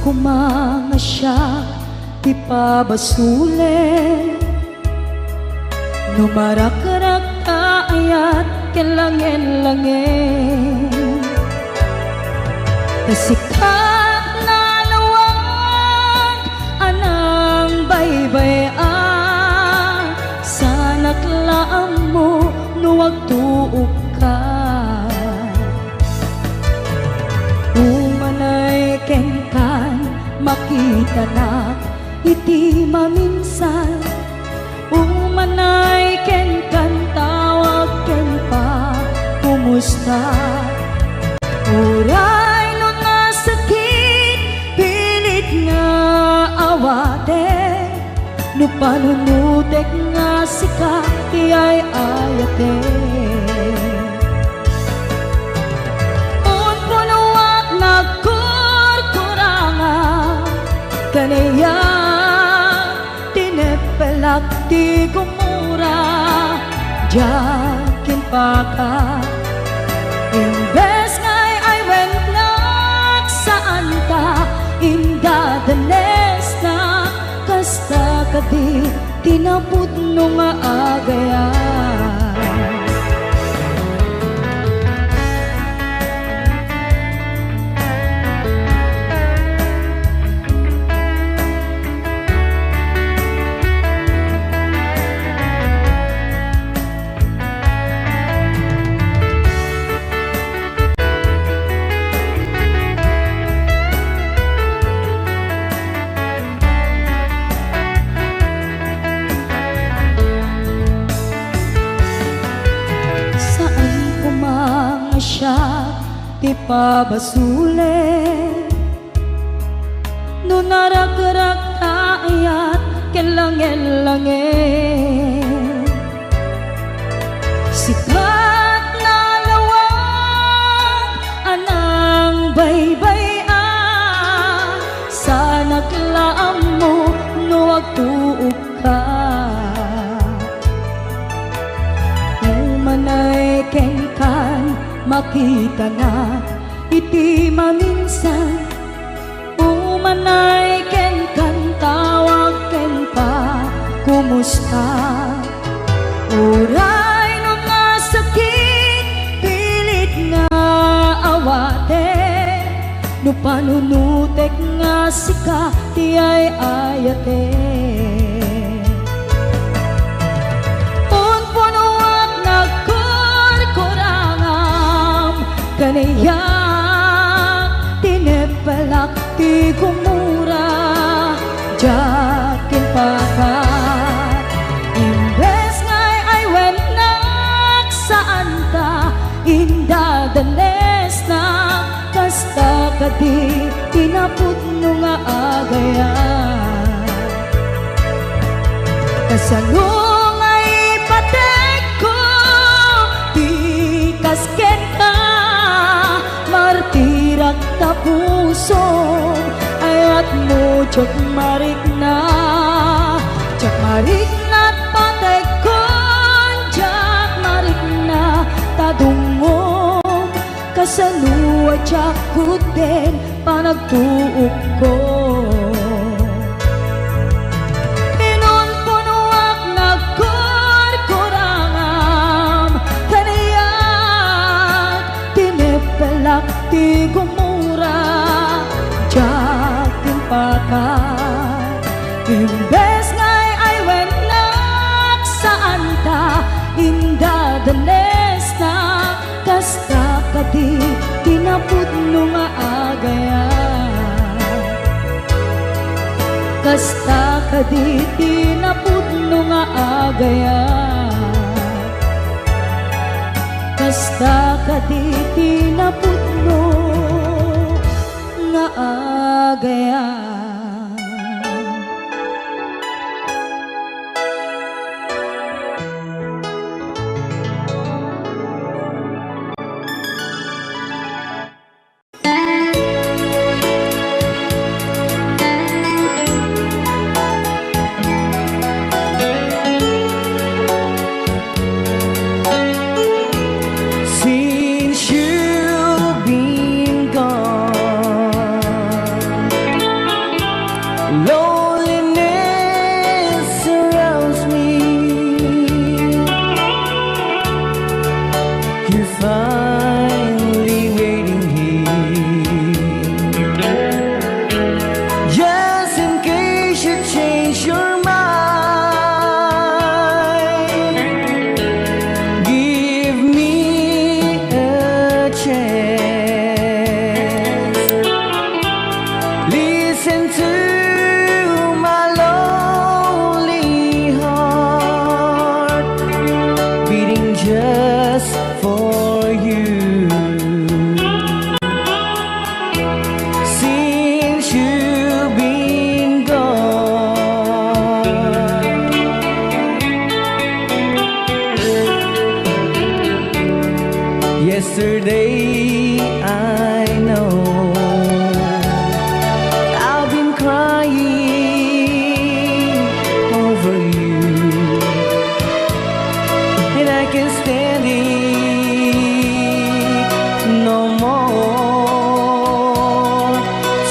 kumanga siya ipabasule numarak-rak ayat kelangin-langin kasikat na lawag anang baybay-an sanak laam mo nuwag tuog ka umanay kenkan makita na iti maminsan umanay kenkan tawag ken pa kumusta uray no nasakit pilit nga awate no panunutek nga sika tiyay ayate un punuak nagkurkuranga kaniya tinepelak ti gumura jakin paka imbes ngay ay wentlak saan ta indadanes na kasta kadi tinaput nung agayan siya ipabasule no narak-rak ayat kelangin-langin sikat na lawag anang baybay-an sanak laam mo nuwag tuog ka umanay kenkan makita na iti maminsan umanay ken kan tawag ken pa kumusta uray no nasakit pilit nga awate no panunutek nga sika tiyay ayate kaniya tinepelak ti gumura jakin pakat imbes ngay ay wenak saan ta indadanes na kasta kadi tinaput nung agayan kasalung ay patek ko tikasken ka martirak ta puso ayat mo tsak marik na patay kon tsak marik na tadungom kasaluwa tsak kuten panagtuog ko pinon punuak nagkurkurangam kaniyak tinepelak ti gumura jakin pakat imbes ngay ay wenak saan ta indadanes na kasta kadi tinaput nung agayan kasta kadi tinaput nung agayan kasta kadi tinaput nga agayan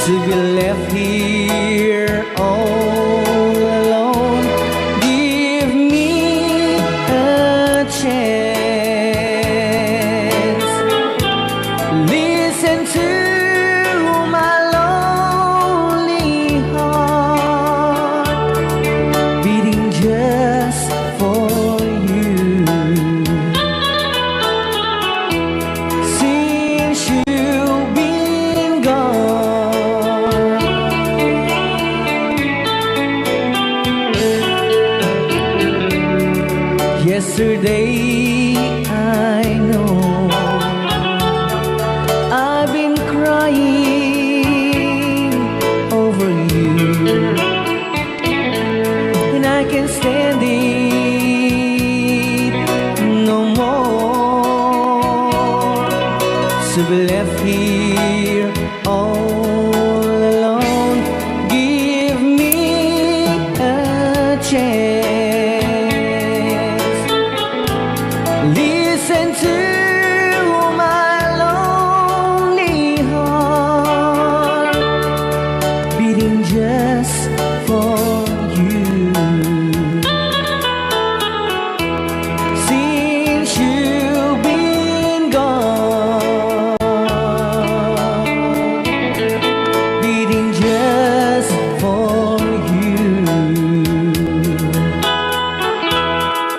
to be left here all alone. Give me a chance. Listen to my lonely heart beating just for you. Since you've been gone, yesterday I know I've been crying over you, and I can't stand it no more. To be left here all alone. Give me a chance. Listen to my lonely heart beating just for you. Since you've been gone, beating just for you.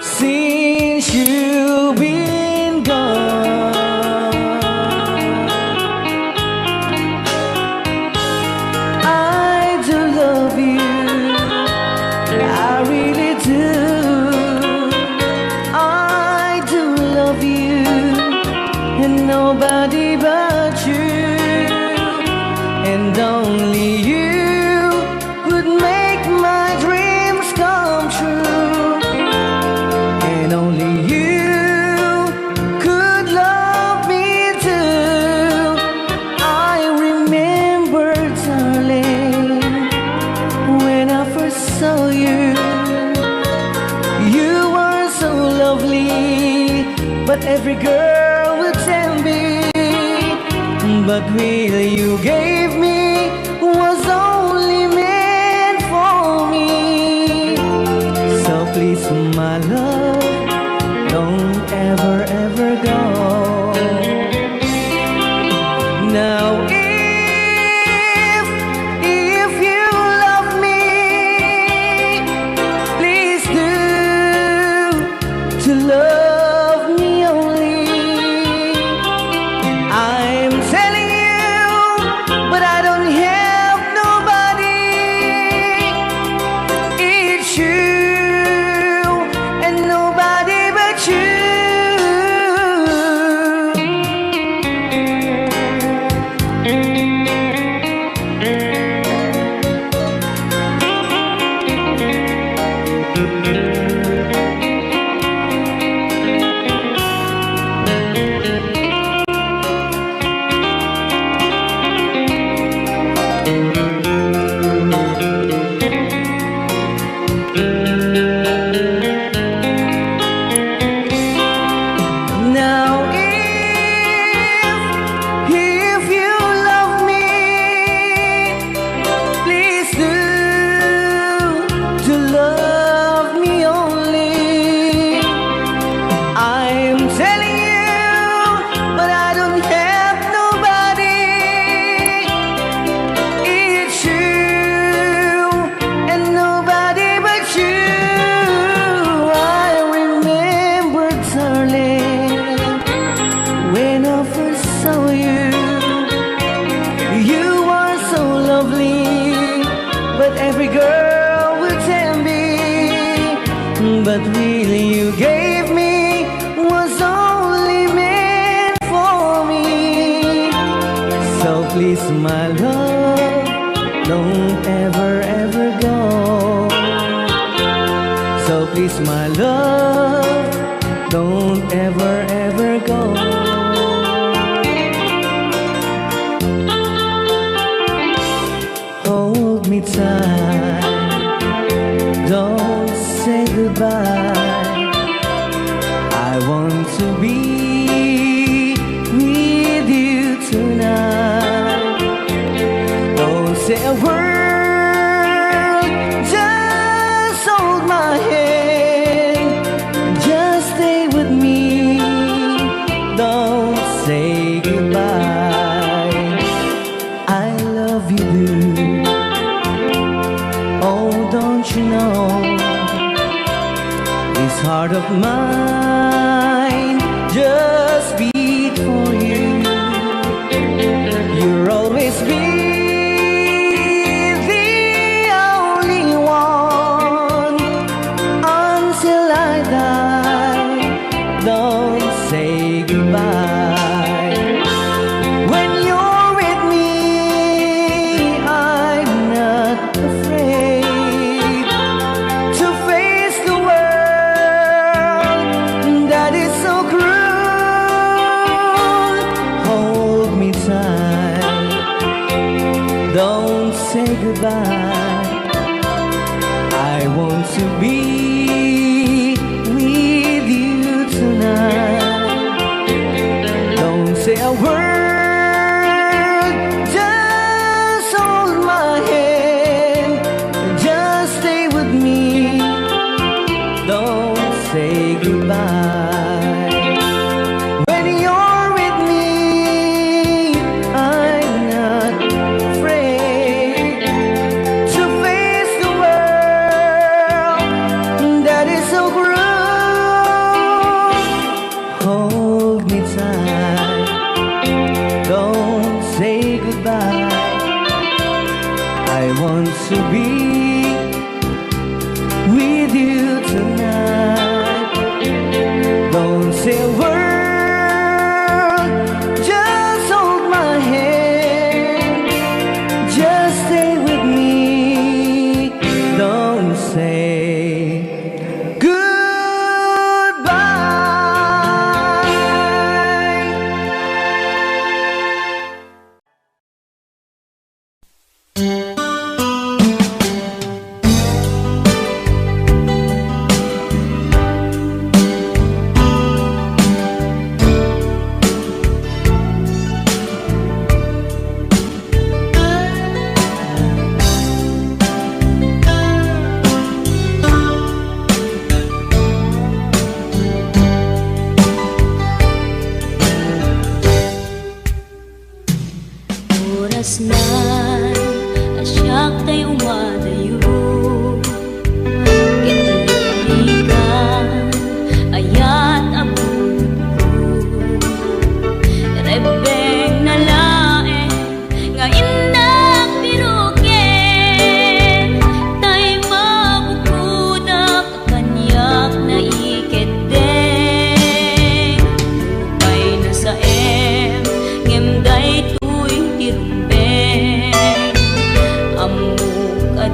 Since you've been gone, I do love you, I really do. I do love you, and nobody but you, and only you would make my dreams come true, and only you could love me too. I remember, darling, when I first saw you, you were so lovely, but every girl would tell me, but will you gave me was only meant for me. So please, my love, don't ever, ever go. Now if you love me, please do to love me only. I'm telling you, but I don't have nobody. It's you and nobody but you. Now if you love me, please do to love me only. I'm telling you, but I don't have nobody. It's you and nobody but you. I remember, darling, when I first saw you, you were so lovely, but every girl would tell me, but really you gave me was only meant for me. So please, my love, don't ever, ever go. So please, my love, don't ever, ever go. Hold me tight, don't say goodbye. I want to be with you tonight. Oh, say a word, just hold my hand, just stay with me, don't say goodbye. I love you, dude. Oh, don't you know, this heart of mine just beat for you. You'll always be the only one until I die. Don't say goodbye. When you're with me, I'm not afraid to face the world that is so cruel. Hold me tight, don't say goodbye. I want to be with you tonight. Don't say a word, just hold my hand, just stay with me, don't say goodbye. When you're with me, I'm not afraid to face the world that is so cruel. Hold me tight, don't say goodbye. I want to be with you tonight. Don't say a word, just hold my hand, just stay with me, don't say goodbye. Oras na asyak tayo umadayo, kitalikan ayat abun ko. Rebeng na lae nga indak biruken, tay mabukudak kanyak na iketeng. Upay na sa ngemday tuwing tirumbeng, amuk at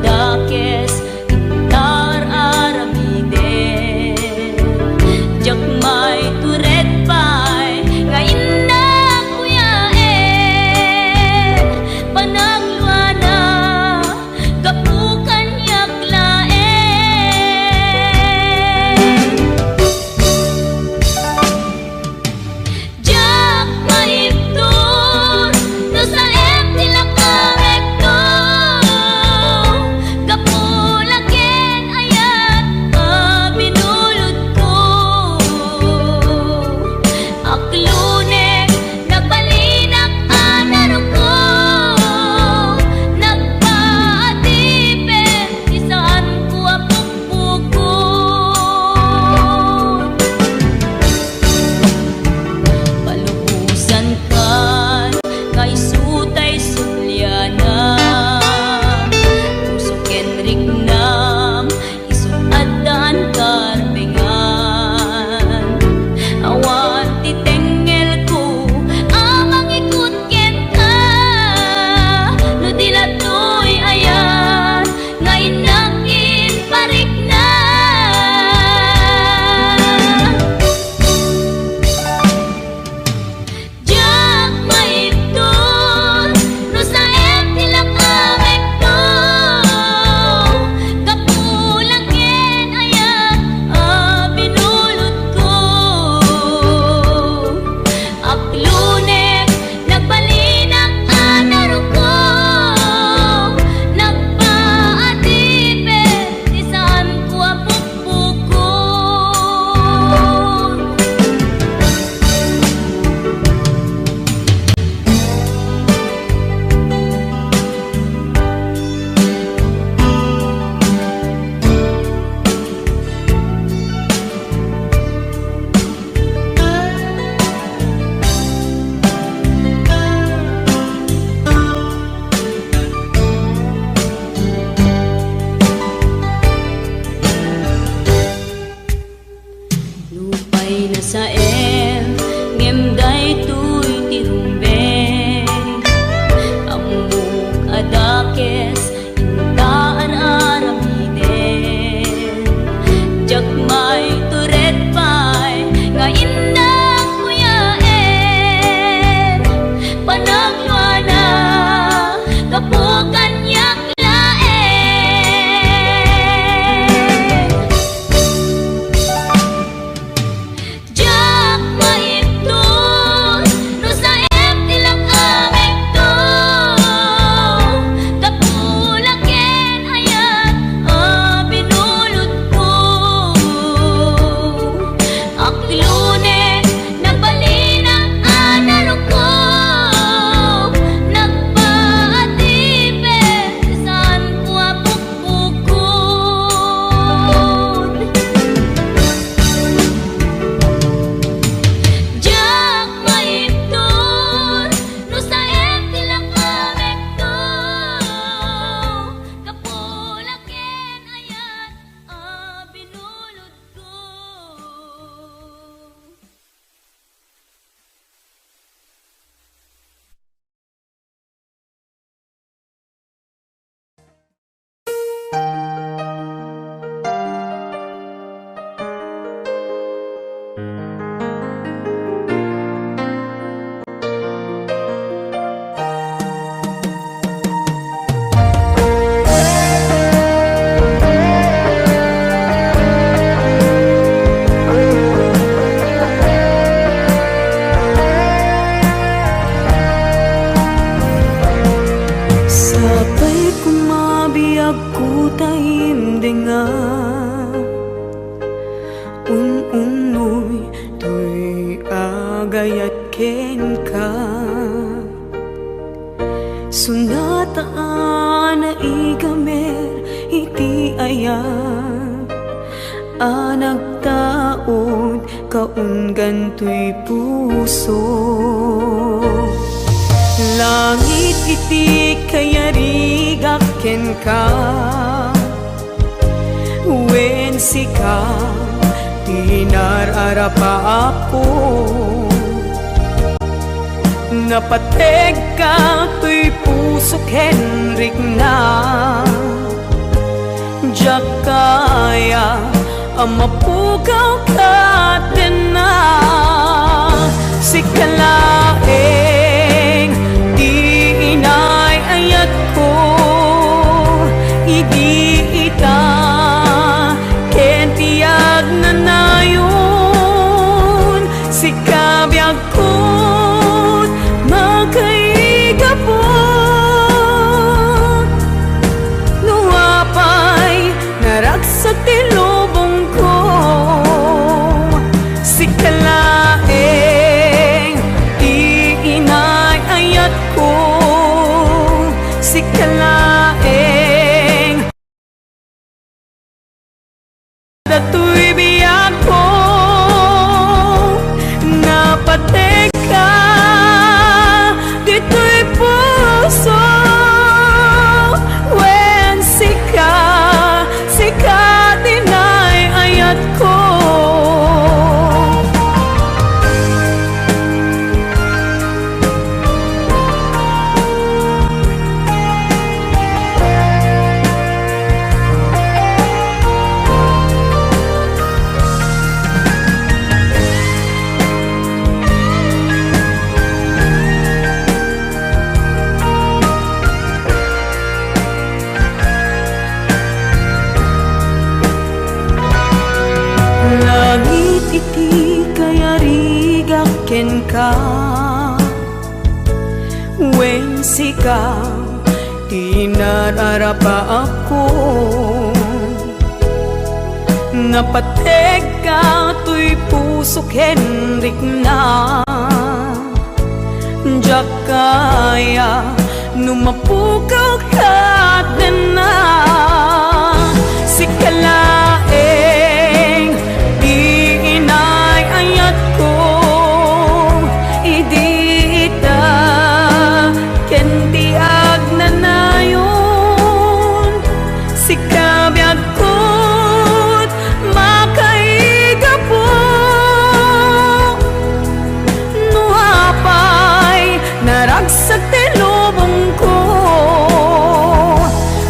agkutayim denga unoy tuy agayat ken ka sunataan na igamer iti ayat anagtaod kaunggan tuy puso langit iti kayarigak ken ka wen sika tinararapa ako napateg ka tuy puso kenrik na jak kaya amapugaw ka din na sikalaeng di inay ayat ko idi ita ken tiyag na nayon sikabiyag ko magkaigapon nuapay naragsak tilubong ko sikalaeng iinay ayat ko sikalaeng dato'y biyak ko napateg ka dito'y puso wen sika dinay ayat ko langit iti kayarigak ken ka wen sika tinararapa ako napateg ka tuy puso kenrik na jak kaya numapukaw ka din na sikalaeng inay ayat ko idi ita ken tiag na nayon sikabiyag ko't makaigapon nuapay naragsak tilubong ko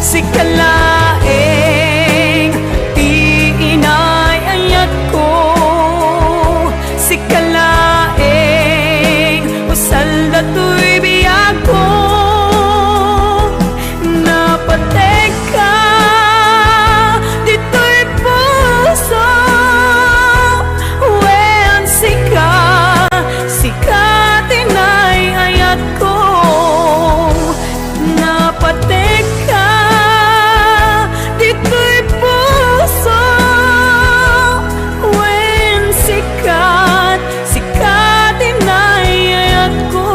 sikalaeng inay ayat ko sikalaeng usal dato'y biyak ko napateg ka dito'y puso wen sika tinay ayat ko napateg ka dito'y puso wen sikat dinay ayat ko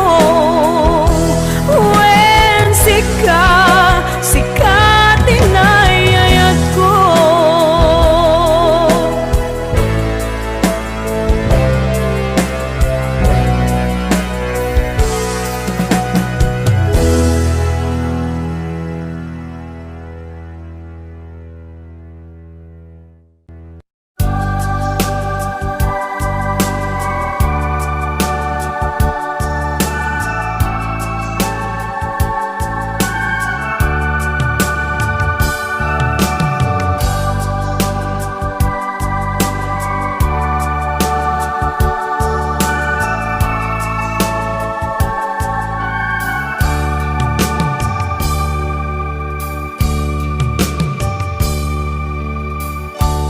wen sikat dinay ayat ko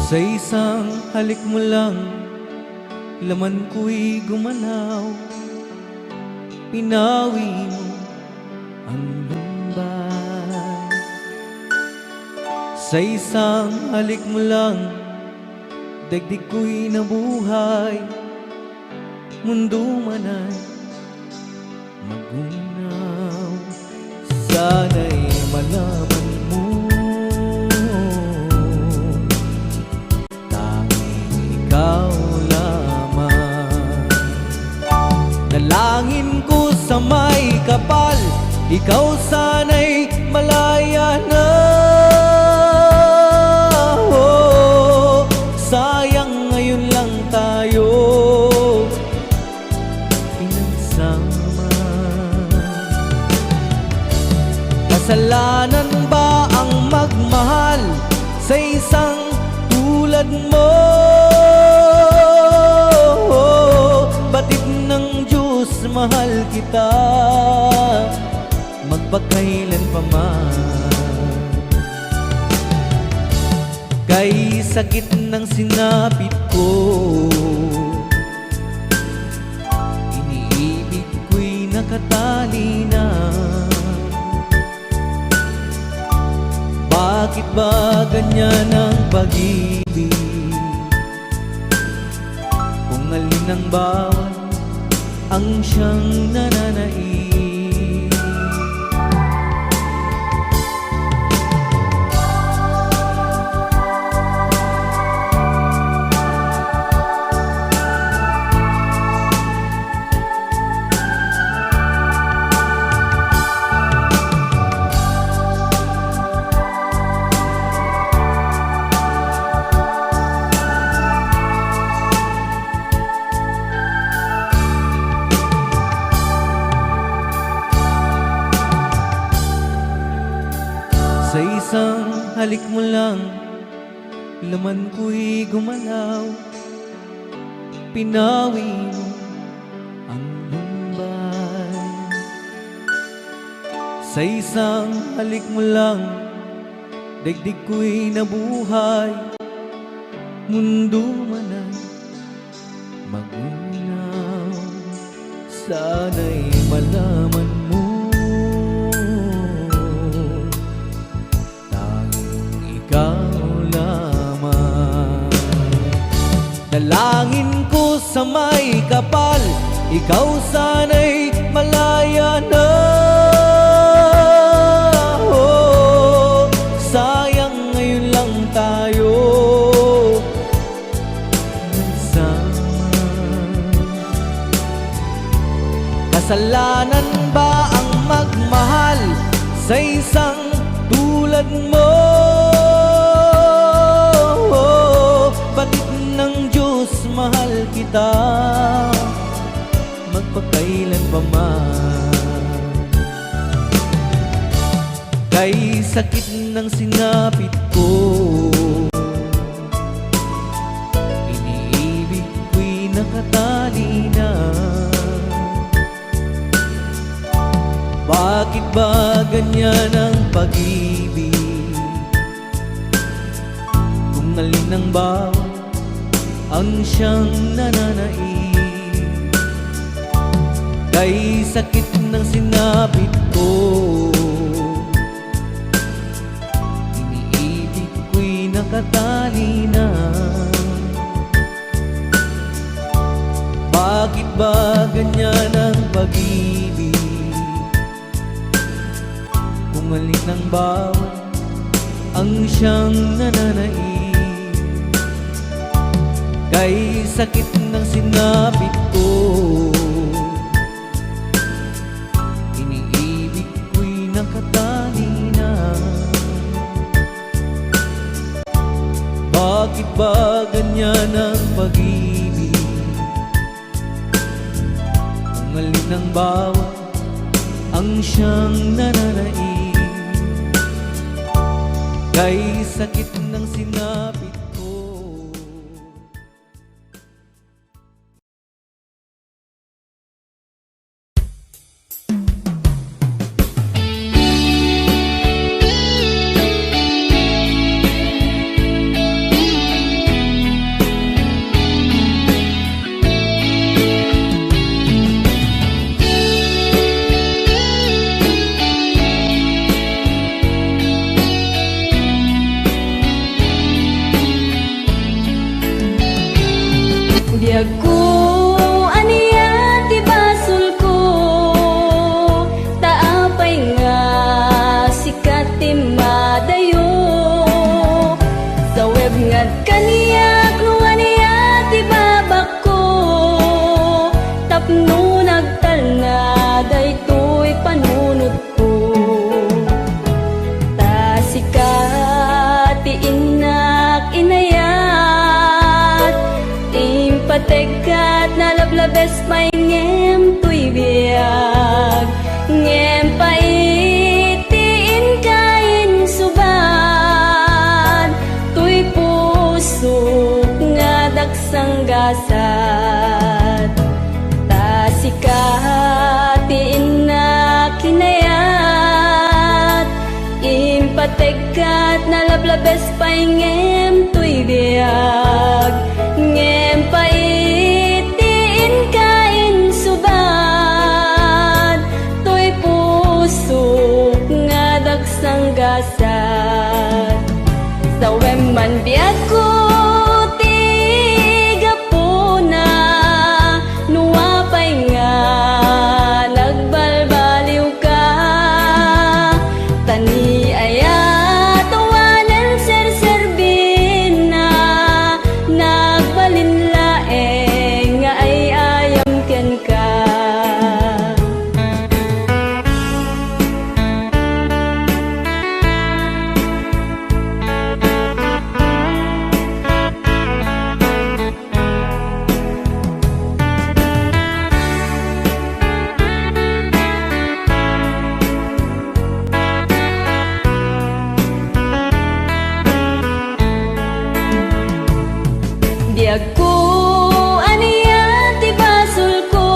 Sa isang halik mo lang, laman ko'y gumalaw. Pinawi mo ang lumbay. Sa isang halik mo lang, daigdig ko'y nabuhay. Mundo man ay magunaw, sana'y malaman mo, tanging ikaw lamang. Dalangin ko sa may kapal, ikaw sana'y malaya na. Oh, sayang ngayon lang tayo pinagsama. Kasalanan ba ang magmahal sa isang tulad mo? Batid ng Diyos, mahal kita magpakailan pa man. Kay sakit ng sinapit ko, iniibig ko'y nakatali na. Bakit ba ganyan ang pag-ibig? Kung alin ang bawat ang siyang nananaig. Sa isang halik mo lang, laman ko'y gumalaw. Pinawi mo ang lumbay. Sa isang halik mo lang, daigdig ko'y nabuhay. Mundo man ay magunaw, sana'y malaman mo, ikaw lamang. Dalangin ko sa may kapal, ikaw sana'y malaya na. Oh, sayang ngayon lang tayo nagsama. Kasalanan ba ang magmahal sa isang tulad mo? Batid ng Diyos, mahal kita magpakailan pa man. Kay sakit ng sinapit ko, iniibig ko'y nakatali na. Bakit ba ganyan ang pag-ibig? Kung alin ang bawat ang siyang nananaig. Kay sakit ng sinapit ko, iniibig ko'y nakatali na. Bakit ba ganyan ang pag-ibig? Kung alin ang bawat ang siyang nananaig. Kay sakit ng sinapit ko, iniibig ko'y nakatali na. Bakit ba ganyan ang pag-ibig? Kung alin ang bawat ang siyang nananaig. Kay sakit ng sinapit ko. Biyag ko aniya ti basol ko, taapay nga sikat ti madayo. Sa web nga kaniya kung aniya ti babak ko, tapno nagtal na daytoy panunot ko. Ta sikat ti inak inayat, impategat na lablabes pa'y ngem tuy biyag, ngem paitiin kain suban, tuy pusok nga daksang gasat. Ta sikat ti inak kinayat, impategat na lablabes pa'y ngem tuy biyag, ngem paitiin kain suban, tuy pusok nga daksang gasat. Sa weman biyag ko ti gapuna, nuwapay nga nagbalbaliw ka. Tani aya tawanan serserbin na nagbalinlaeng nga ay ayam ken ka. Biyag ko aniya ti basol ko,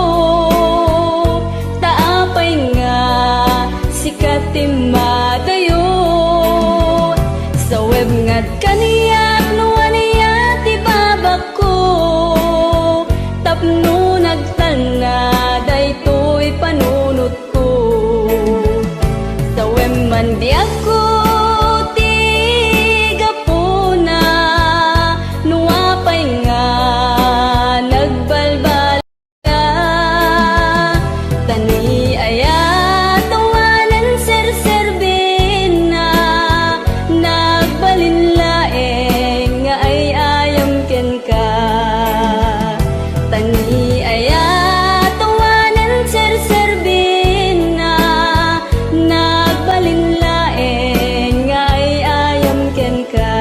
taapay nga sikat ti madayo. Sa web nga kaniya no aniya ti babak ko, tapno nagtal na daytoy panunot ko. Sa web man biyag ko ti gapuna, nuwapay nga nagbalbal ka. Tani aya tawanan serserbin na nagbalinlaeng nga ay ayam ken ka. Tani aya tawanan serserbin na nagbalinlaeng nga ay ayam ken ka.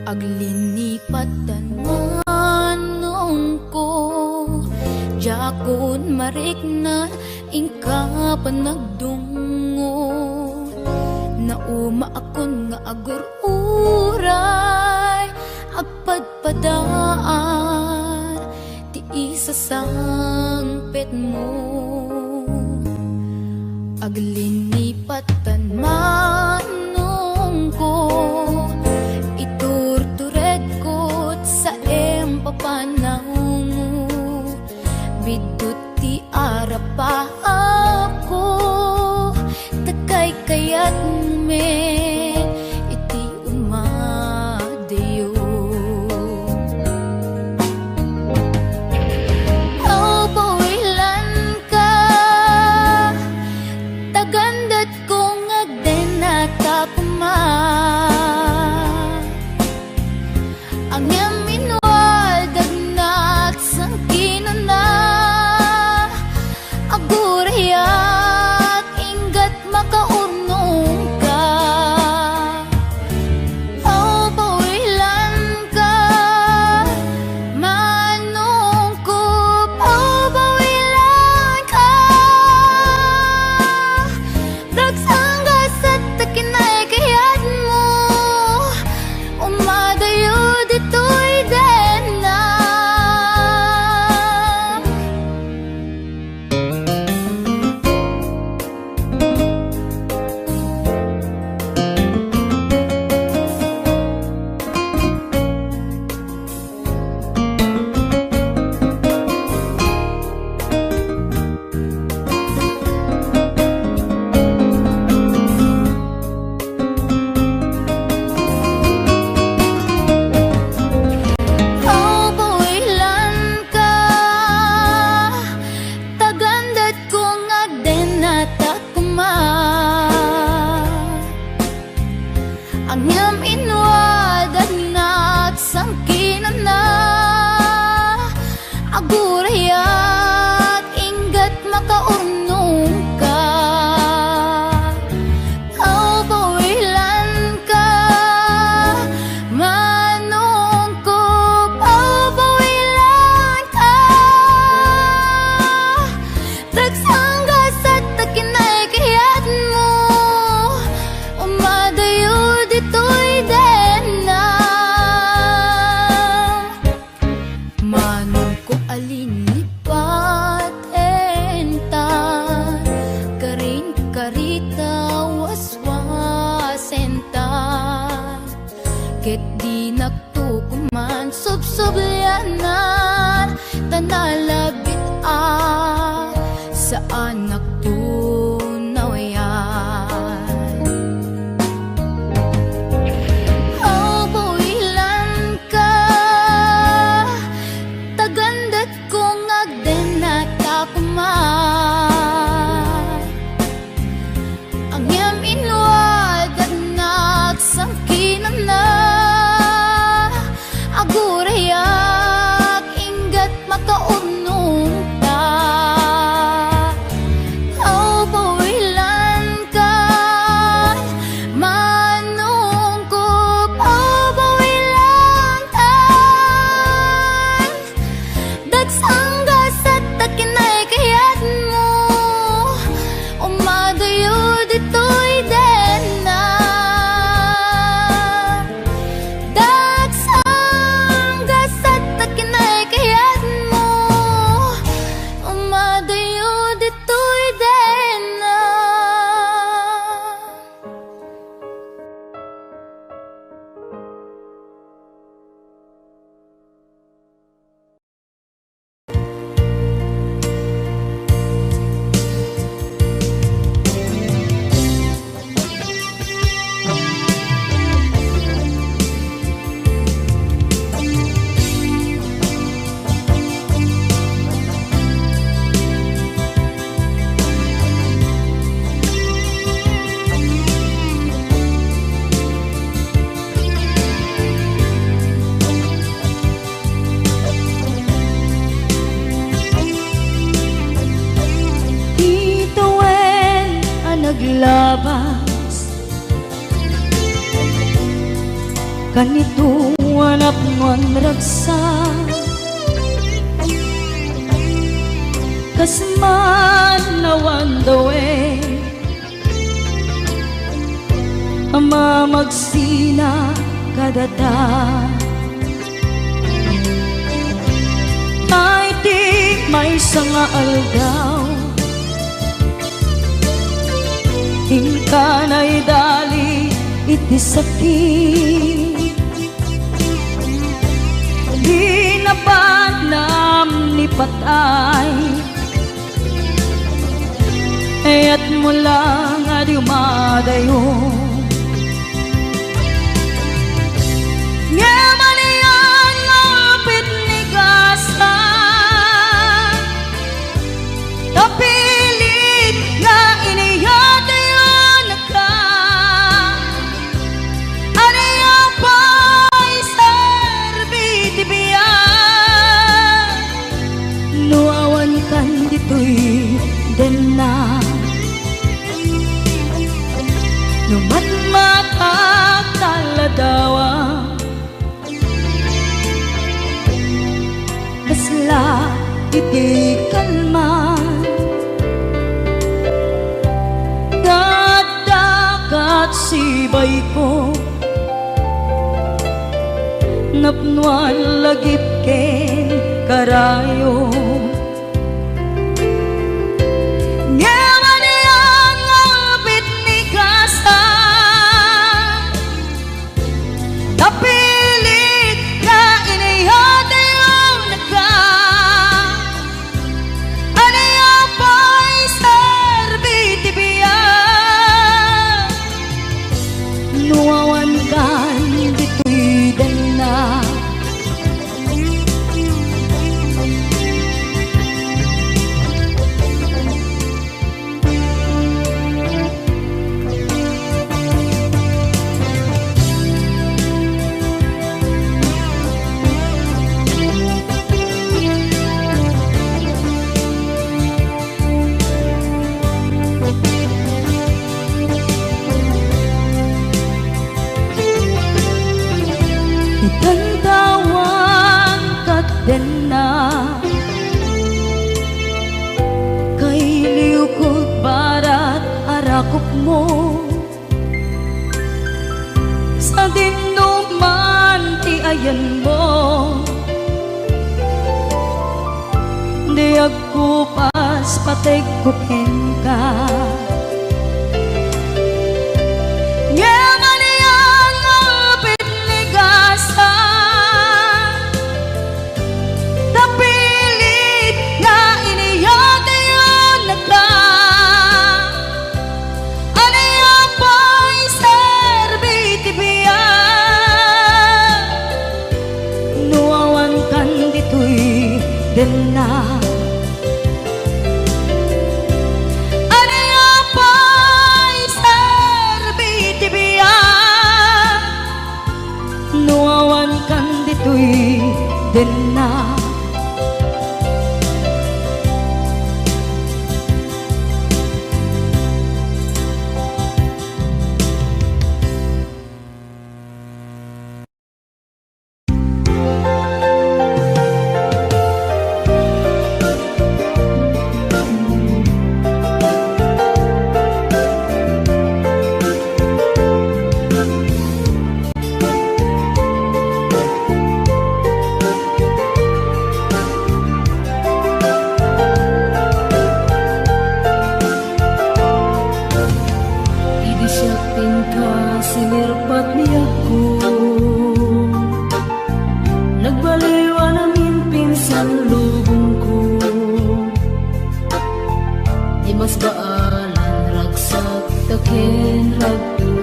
Aglinipatan manong ko, jakon marik na ingka panagdungo. Nauma akon nga agururay, agpadpadaan, ti isa sang pet mo. Aglinipatan manong ko, iturtured ko sa empapanango. Bidut ti arapa ako, takay kayat men iti umadayo. Aw pawilan ka, tagandat kong agdena, kuma ang iyam inwadan nagsangkinan na agurayak inggat makaurnong ka paupawilan ka manong ko paupawilan ka tagsangga sa takinay kayat mo umadayo dito'y dena manong ko alinipat enta karin karita waswasenta ket di nagtukuman subsubyanan tanalabit sa anak tunaw yan paupawilan ka tagandat kong agden at takuma ang iyam inwad at nagsangkinan na agurayak inggat makaunong ta paupawilan ka manong ko paupawilan ta dagsangga sa takinay kayat mo umadayo dito'y dena dagsangga sa takinay kayat mo umadayo dito'y dena Ituwen ang naglabas kanito anap nuan ragsa kasman nawan dawe ama magsina kadata ay di may sanga aldaw ingkanay dali iti sakit di napanam ni patay ayat mo lang adi umadayo Ngamanian lapit ni gasa tapilit nga iniyatayon ka Aniya pa'y serbi tibiyan nuawan kan dito'y dena numatmatak taladawa kasla iti kalman dadakat sibay ko napnuan lagip ken karayo Ngamanian lapit ni gasa tapilit na iniyatayon ka Aniya pa'y serbi tibiyan nuawan kan dito'y dena den na kay liukod barat arakop mo sa dinuman ti ayan mo di agkupas patay kupen ka yaman iyang apit ligasan tapilit nga iniyag ayon nagda aniya pa'y serbiti biyan nuawan kan dito'y den na nuawan kan dito'y den na sinirpat niya ko nagbaliwan namin pinsan lubong ko di mas baalan ragsak taken ragto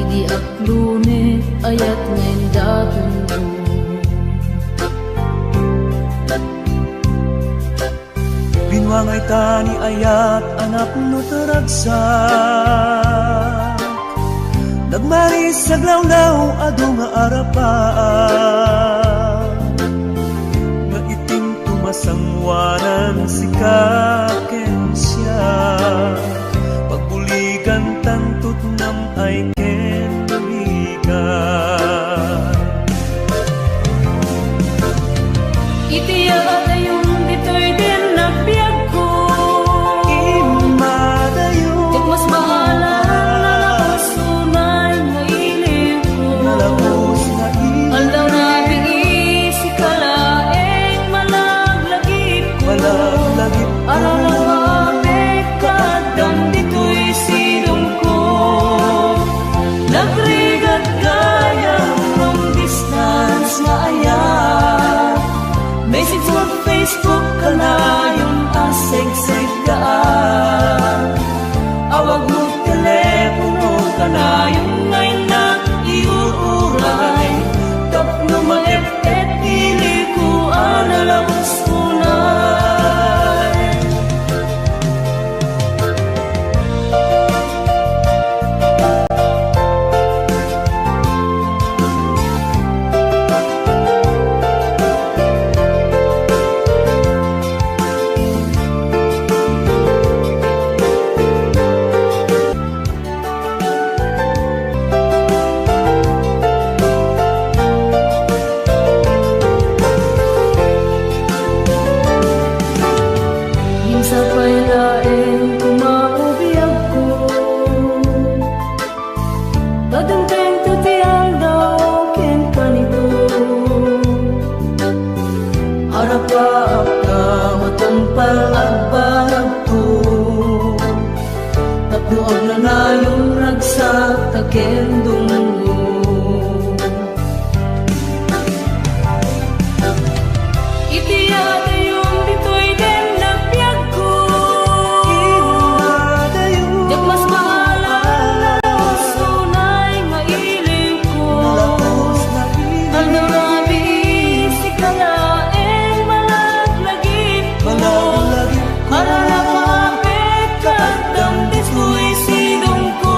di aklune ayat ngayon daton ko Binwangay tani ayat anak no taragsak nagmaris sa glawlaw ado nga arapaan nga itim tumasangwanan si kaken siya pagbuligan tantut nam ay ken buligan itiya yung dito'y din nagbiag ko imadayo dik mas bahala nalabos sunay nga ilim ko nalabos na aldaw na biisi kalaeng malaglagip ko malaglagip ko araw na mapit kadam dito'y silong ko nagrigat gayang long distance nga ayan message mo Facebook ka na yung aseg-seg daan awag mo telepono ka na yung ngayon na iuuray tapno maep-et ili ko analabos unay sa pailaeng kumaubiyag ko Dadenteng tutiyang daw ken kanito Harap ka ka matumpal at barag ko Tapno ang nanayong ragsak taken dungo Itiya yung dito'y den nagbiag ko dik mas bahala nalabos sunay nga ilim ko aldaw na biisi kalaeng malaglagip ko para na mapit kadam dito'y silong ko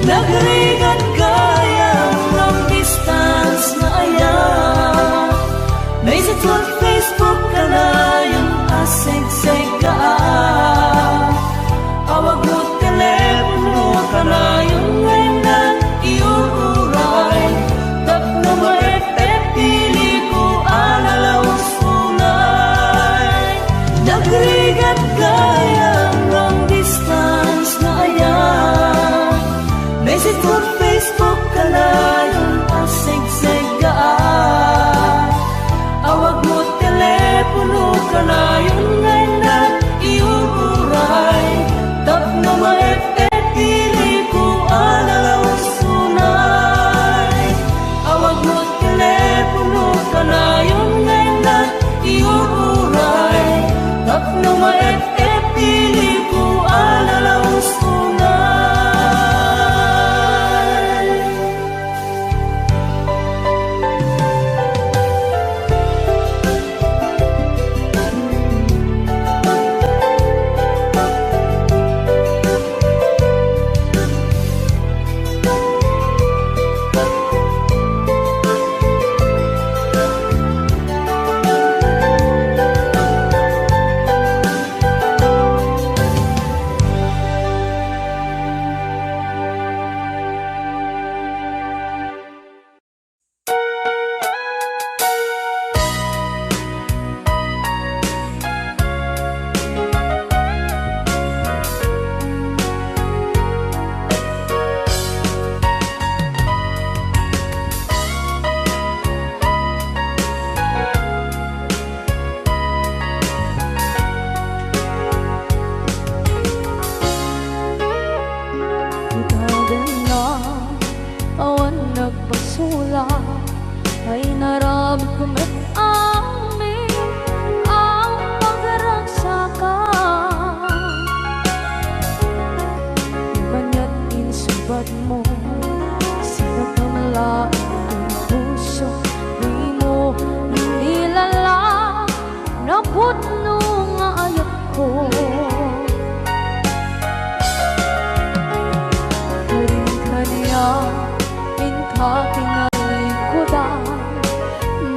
nagrigat gayang long distance na ayan message mo Facebook ka na yung aseg-seg ka awag mo telepono ka na yung ngayon na iuuray tapno maep-et Ligat gayang long distance na ayan. Message ko Facebook ka na yung asig-sig gaan. Awag mo telepono ka na yung ngayon na iuray. Tapno maep-ep pili ko alalaw sunay. Awag mo telepono ka na yung ngayon na iuray. Tapno maep-ep pili ko alalaw sunay. Ay narami kumit amin ang pagragsakan. Banya't insubat mo sa pamalaang puso. Di mo nilala na putno nga ayat ko. Karin-kanya inkatingalikudan.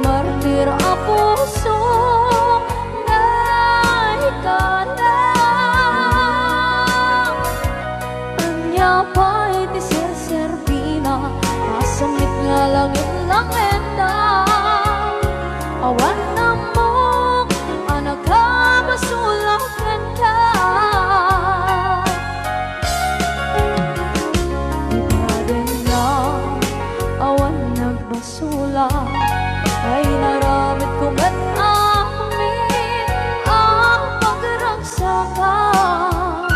Martir a puso na ikalang. Anya pa'y ti serserpina, masamit nga langit-langit na. Awan na mo, anak ka masulakan ka. Ibaden na, awan nagbasula. Ay naramit kong at amin ang pagragsakan.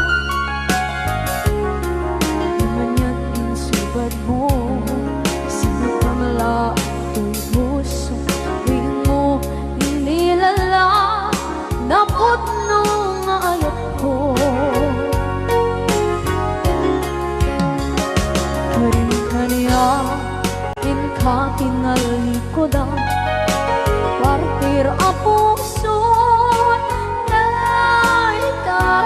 Manya't insubad mo sa pamalaang puso. Tuwing mo inilala na putno nga ayat ko. Karin-kanya inkatingalikodan. Partir a puso na ikaw.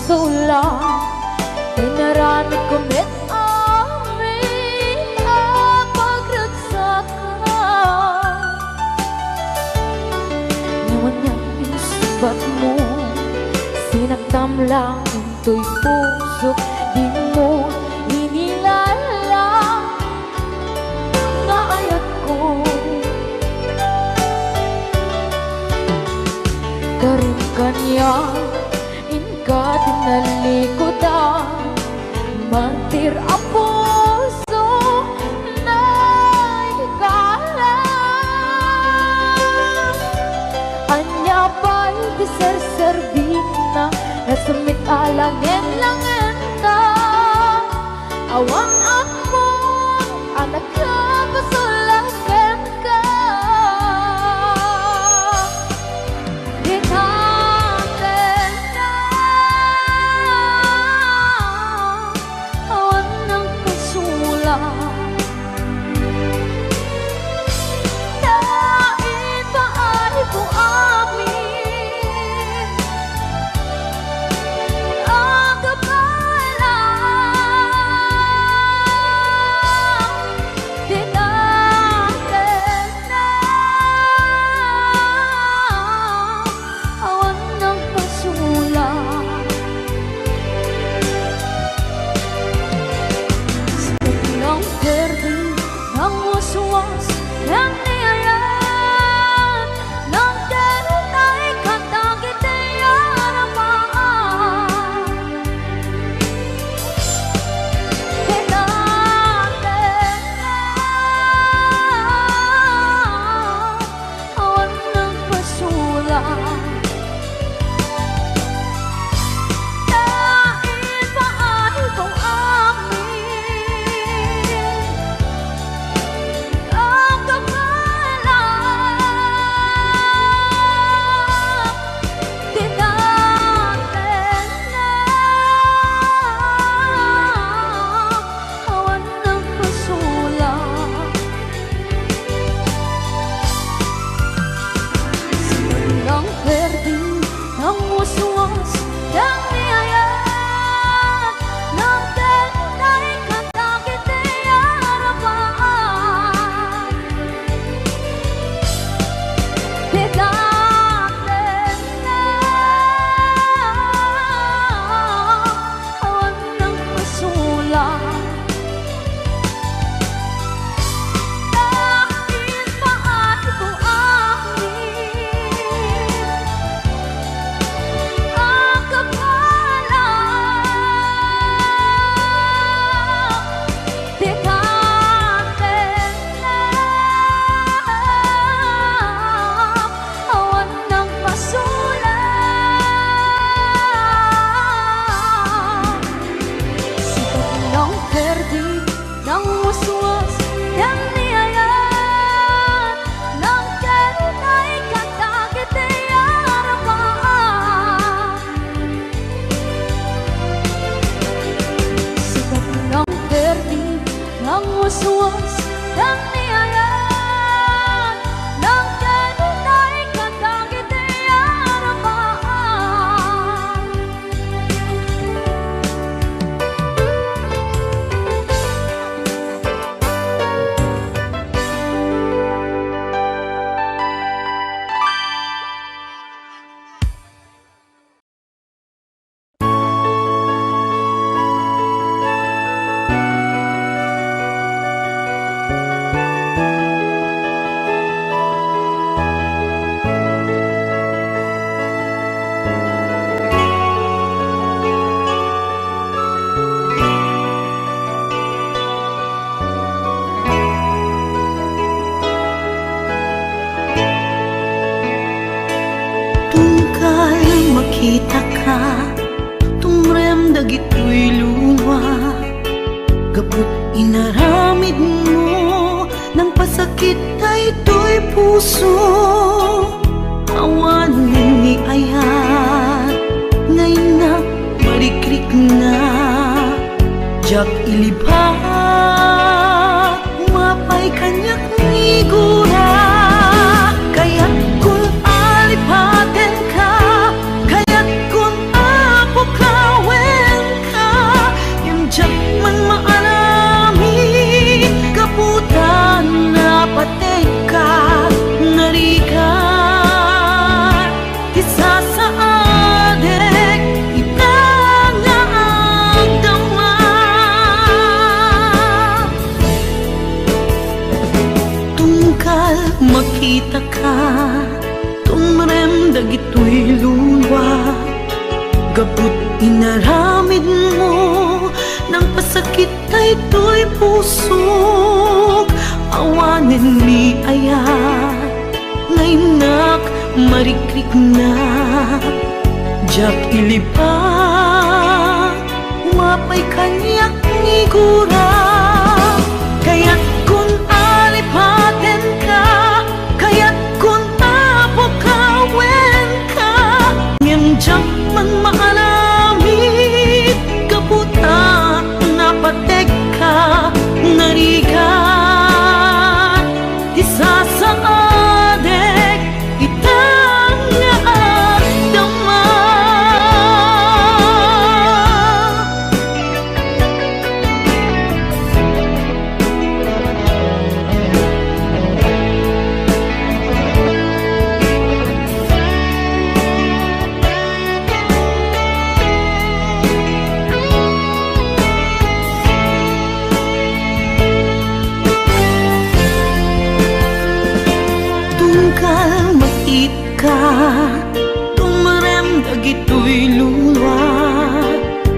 pasula Inarami ko met amin pagraksakan Ngayon niyang isubat mo Sinaktam lang into'y puso Di mo inilala Nga ayat ko Karin kanya Inka tinalikodan Mantir ang puso Na ikalang Anya ba'y diserservina Nasumit alangin langin ta Awan ako Anak ka pasulakan ka Hinaten na Awan ng kasula Dahil ba ay po amin Ang kapalang Tinaten na Awan ng pasula Ng verde, ng waswas, ng niyayan Ng derutay, kantang kitayaramaan Tinaten na Awan ng pasula Dahil ba ay kung amin Ang kapalang Tinaten na Awan ng pasula Ng verde, ng waswas, ng niyayan Ng derutay, kantang kitayaramaan Tinaten na Awan ng pasula Dahil ba ay kung amin Ang kapalang Tinaten na Awan ng pasula Sikat ng verde, ng waswas, ng niyayan Ng derutay, kantang kitayaramaan Sikat ng verde, ng waswas, ng niyayan Ng derutay, kantang kitayaramaan Tungkal makita ka Tumrem dagito'y luwa Gabot inaramid mo Nang pasakit ay ito'y puso Awan ni ayat Ngayon na marikrik na Jak ilibat Mapay kanyak ngigura Kaya't kung alipaten ka Kaya't kung apo ka inaramid mo ng pasakit ay to'y pusok. Awanen mi ayat ngayon nak marikrik na. Jak ilipat umapay kanyak ngigura. Kaya't kun alipaten ka, kaya't kun apokawen ka, ngem jak man maalamit kaputa napatek ka narigat isasaadek itang naagdama. Tungkal mait ka, tumarem dagito'y luwa.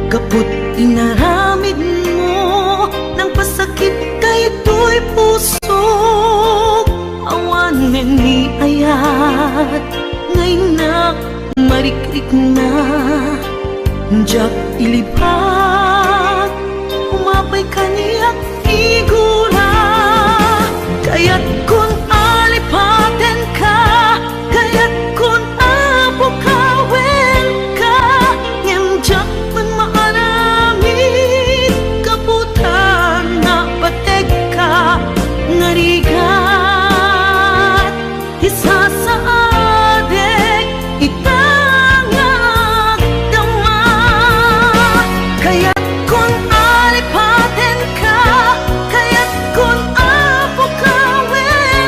Kaput inaramid mo ng pasakit kay ito'y pusok. Awanen ni ayat ngayon nak marikrik na. Jak ilipat umapay kaniyak igura. Kaya't kun alipaten ka, kaya't kun apokawen ka, ngem jak man maaramid kaputan na patek ka narigat isasaadek itangag dama. Kaya't kun alipaten ka, kaya't kun apokawen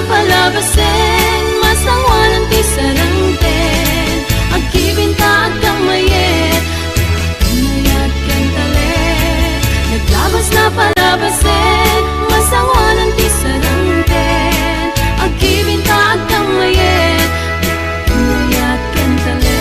palabasin masangwanan ti sarangten agkibinta agkamayet pinayat ken talet naglabas na palabasin masangwanan ti sarangten agkibinta agkamayet pinayat ken talet.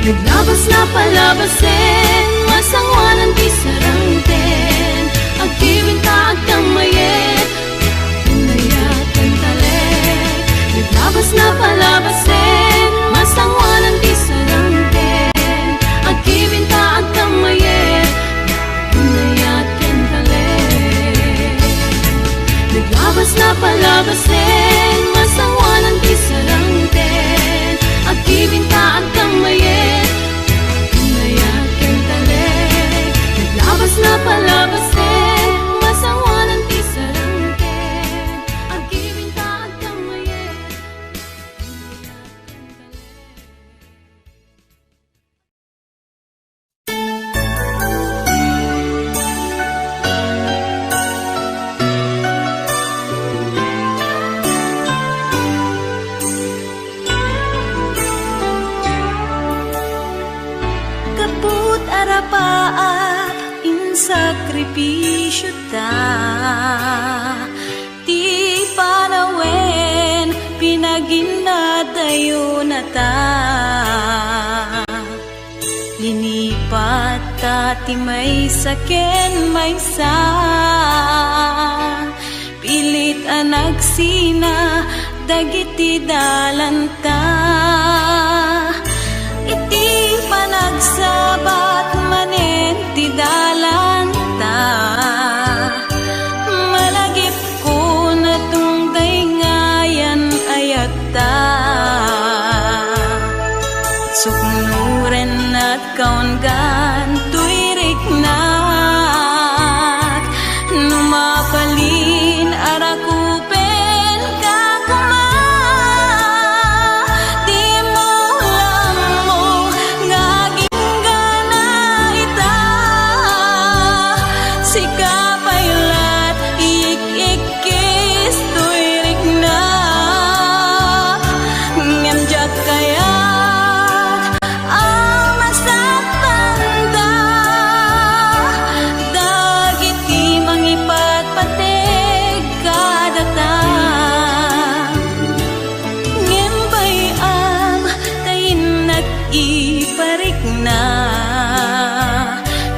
Naglabas na palabasin masangwanan ti sarangten agkibinta agkamayet pinayat ken talet. Naglabas na palabasin masangwanan ti sarangten agkibinta agkamayet pinayat ken talet. Naglabas na palabasin masangwanan ti sarangten agkibinta agkamayet pinayat ken talet. Naglabas na palabasin masangwanan ti sarangten agkibinta agkamayet pinayat ken Kaput arapaat in sakripisyo ta ti panawen pinaginadayo na ta linipat ta ti may saken may sa pilit anagsina dagiti dalanta iti panagsabat manen ti dalanta malagip ko na tungday ngayan ayata suknuren at kaungan tuirik nak numapalin arakupen kakuma di mo lang mo ngagingana ita sikapaylat ik-ikis tuirik nak ngamjak kayak amasapanda dagiti mangipat pateg kadata ngembayam tayin nag-iparik na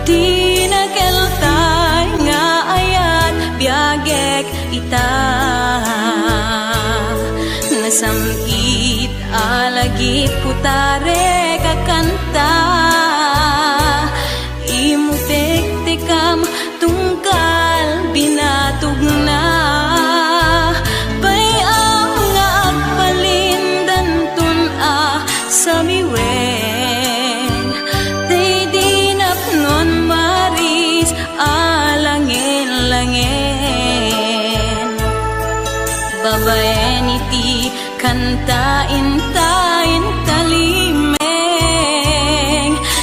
tinakeltay nga ayat biagek ita nasamkit alagit putare kakanta imutek-tekam tungkal binatog na bayam nga agpalindan tun sa miweng day dinapnon maris alangin-langin babaen iti kantain tayin talimeng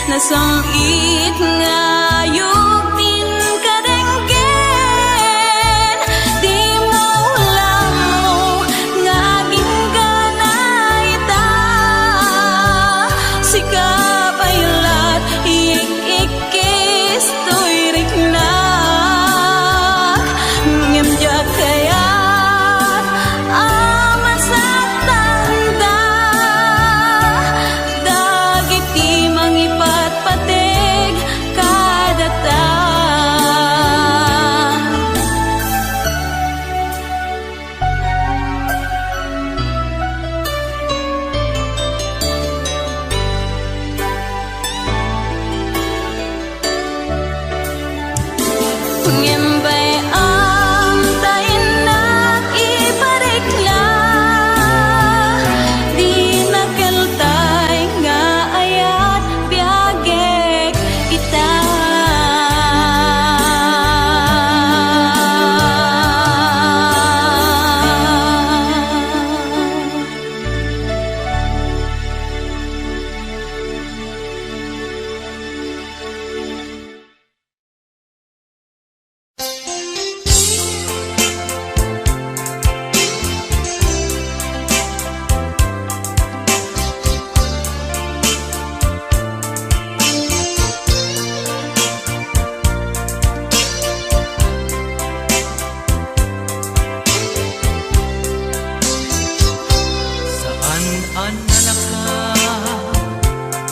nasamit nga yugtin kadenggen di mo lang mo ngagingana ita sikapaylat ik-ikis tuirik nak ngemjak kayak amasatanda dagiti mangipat pateg Ngimbay ang tayo na ibarikla. Di nakaltay nga ayat biyagek ita. Saan ang anak ka?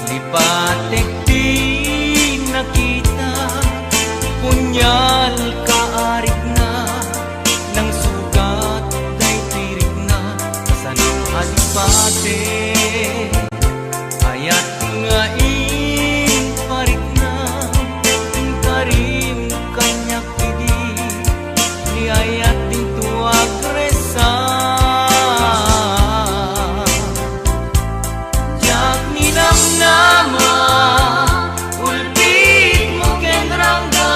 Lipatik di nakita. Punyal kaarik na ng sugat day tirik na. Saan ang alipate? Ayat nga parik na. Ang karim kanyak idi ni ayat din tuwag resa. Jak ninam nama ulpit mo kenranggas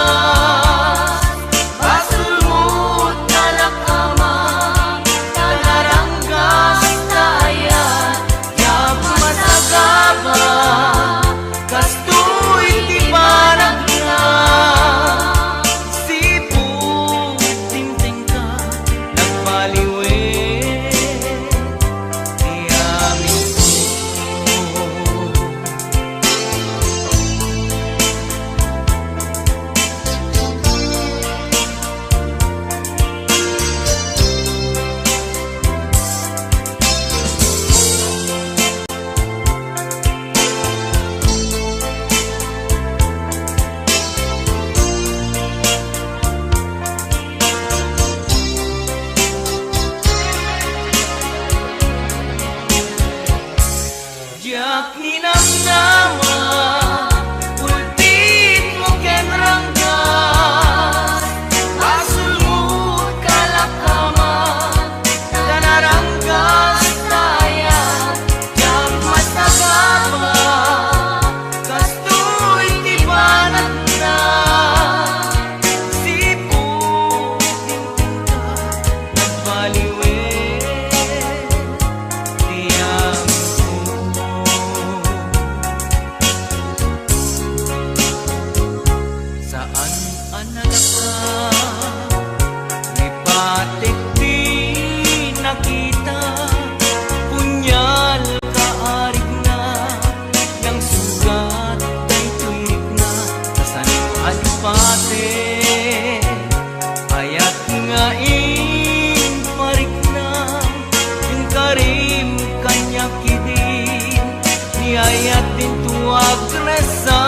basulmut kalakama kanaranggas tayan yap masagaba kastoy di paragna siput tingting ka nagpaliwe di aming jak ninam nama ulpit mo kenranggas basulmut kalakama kanaranggas tayan yang masagaba kastoy di banat na siput tingting ka nagbaliwe di aming saan anak ka? Lipatik di nakita. Punyal kaarik na ng sugat ay tuwik na. Saan alipate? Ayat nga parik na. Yung karim kanyak idin ni ayat din tuwag resa.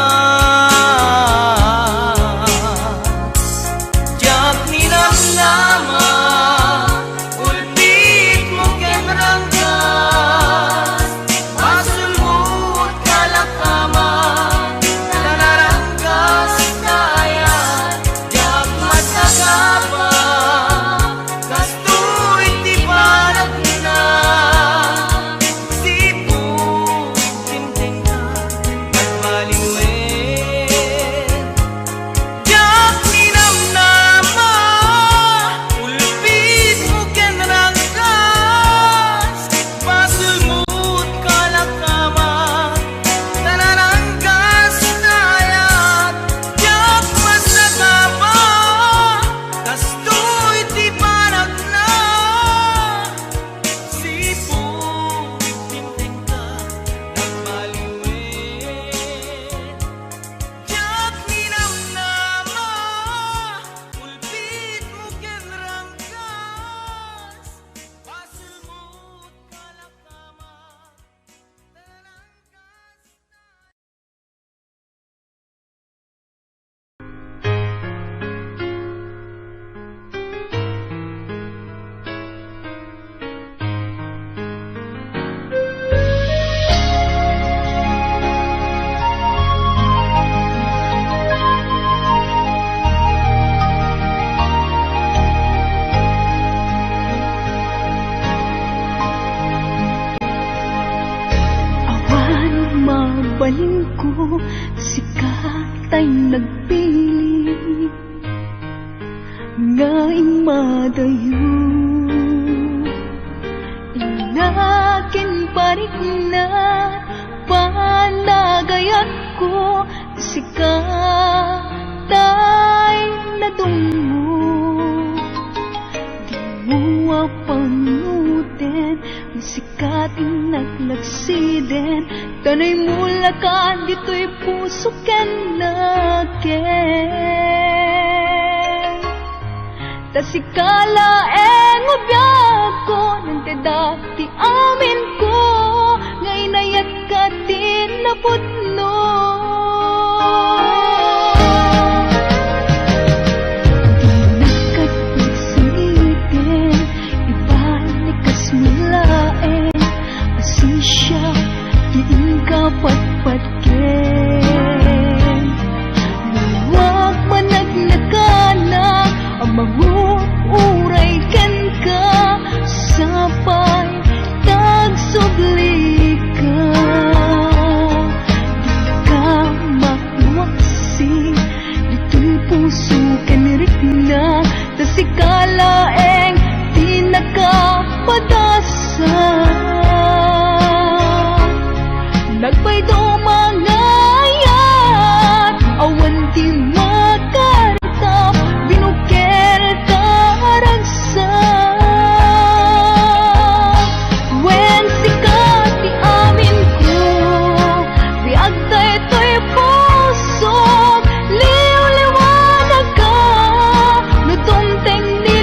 ngaing madayo inakin parik na panagayat ko sikatay na dungo di mo apanutin sikating naglagsiden tanay mula ka dito'y puso ken naken tasikala ngobiyag ko nante dati amin ko nga inayat ka din na putno di nakatpagsalitin ibalik kas mulaen asisya diin ka patpatken luwag managnakanak ang manguuray ken ka sapay tagsubli ka di ka mawaksi dito'y puso ken rikna tasikalaeng di nakapadasa nagbaydo mangayat awan di makartap binuker karagsa when sikat di amin ko biag tayo to'y puso liw-liwanag ka nutumteng ni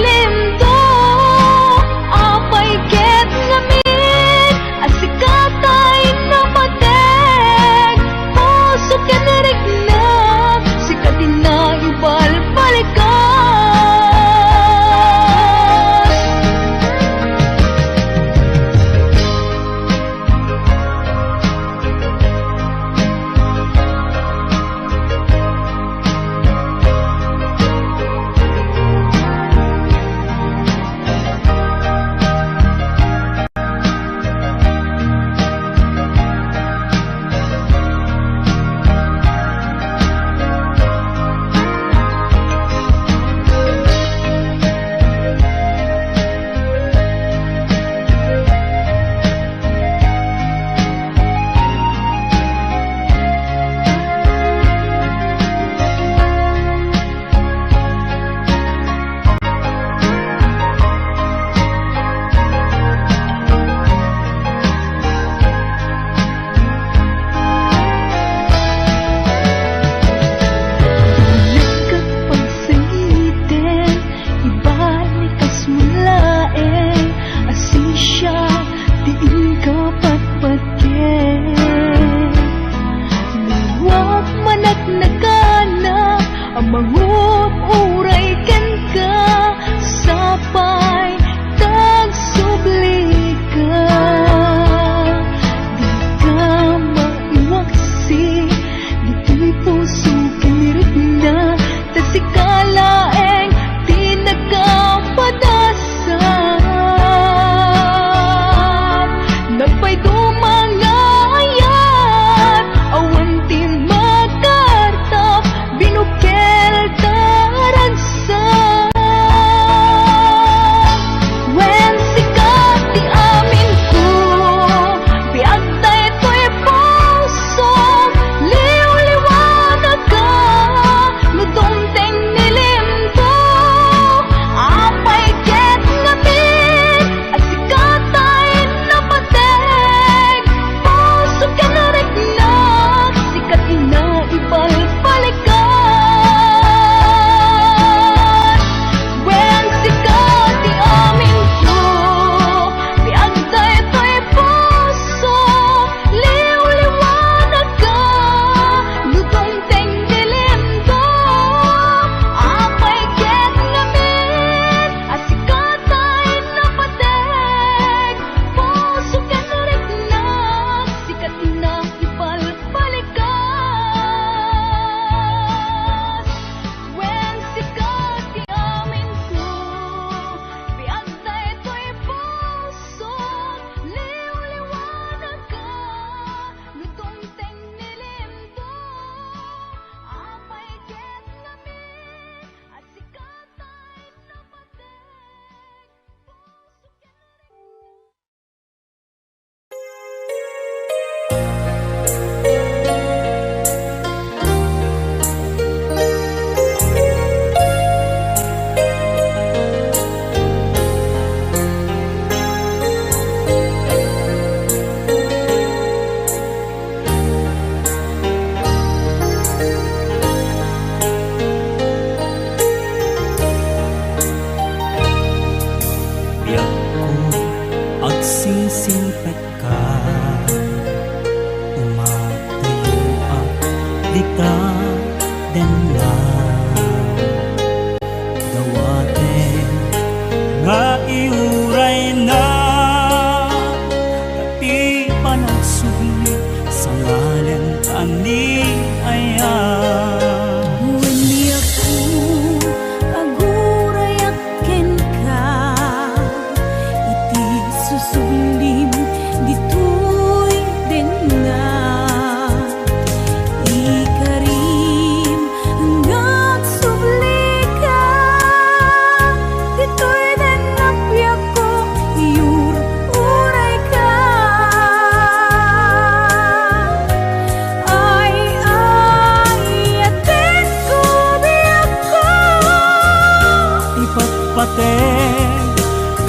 pateng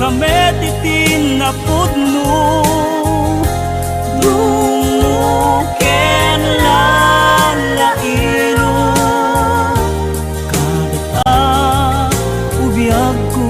kami titin na pudno dumuken lalairo kadata ubiyag ko.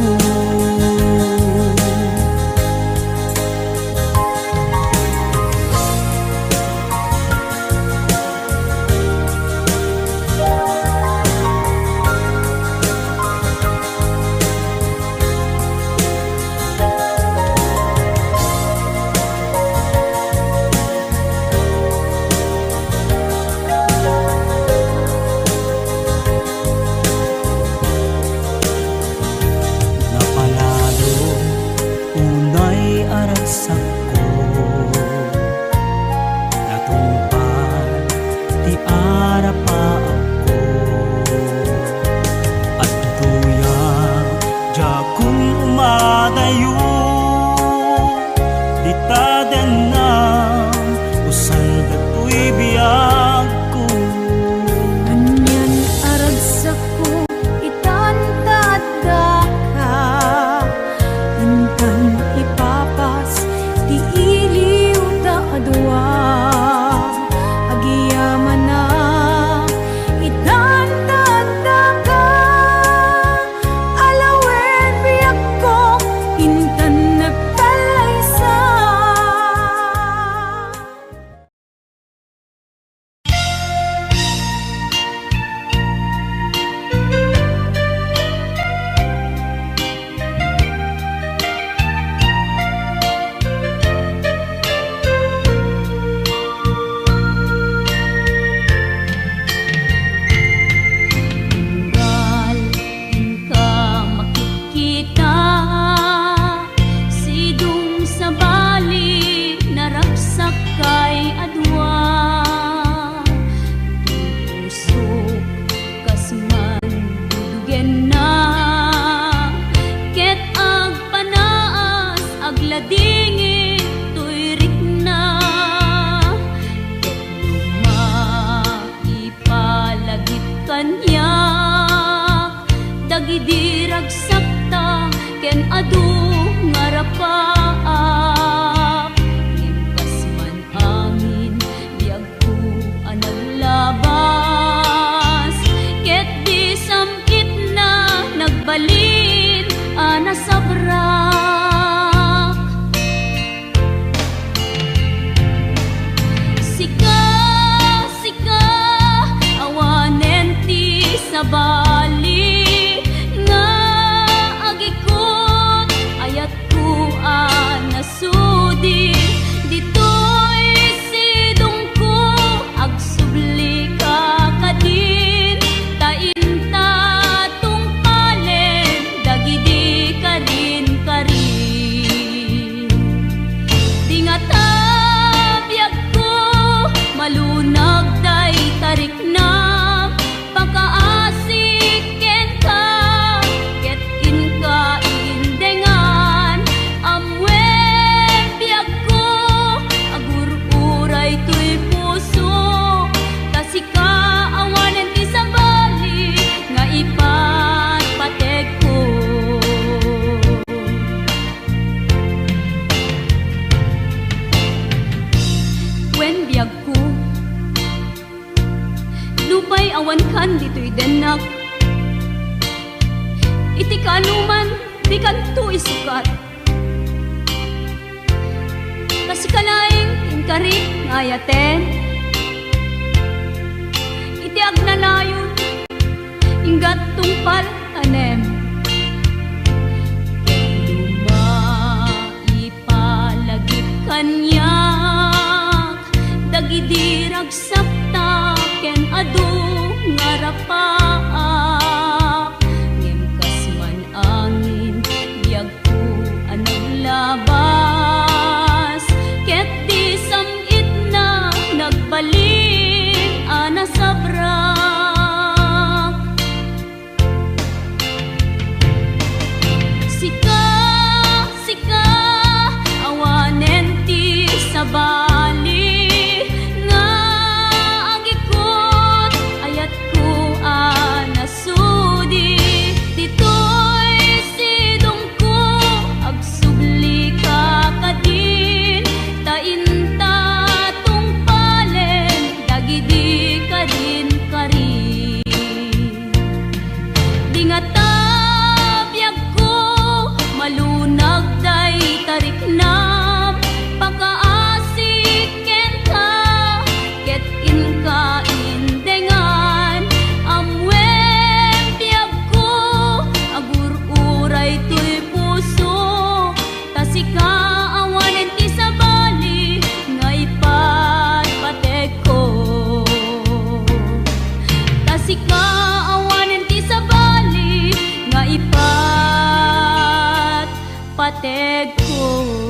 Dagidirag sakta ken adu ngarapaap limpas man angin biag ko anaglabas ket di samkit na nagbalin ana sabrak sika sika awanen ti sabali nasudi ditoy sidong ko agsubli ka kadin tainta tungpalen dagidi kadin karin dingata biag ko malunag day tarik na pakaasik ken ka ket in ka indengan amwe awan kan dito'y denak iti kanuman di kanto isukat kasi kalaing inkari ngayaten iti agnanayon inggat tungpal tanem ipalagip kanyak dagidirag sakta ken adu ngarapaap ngimkas man angin biag ko anaglabas ket di samit na nagbalin ana sabrak hatid ko.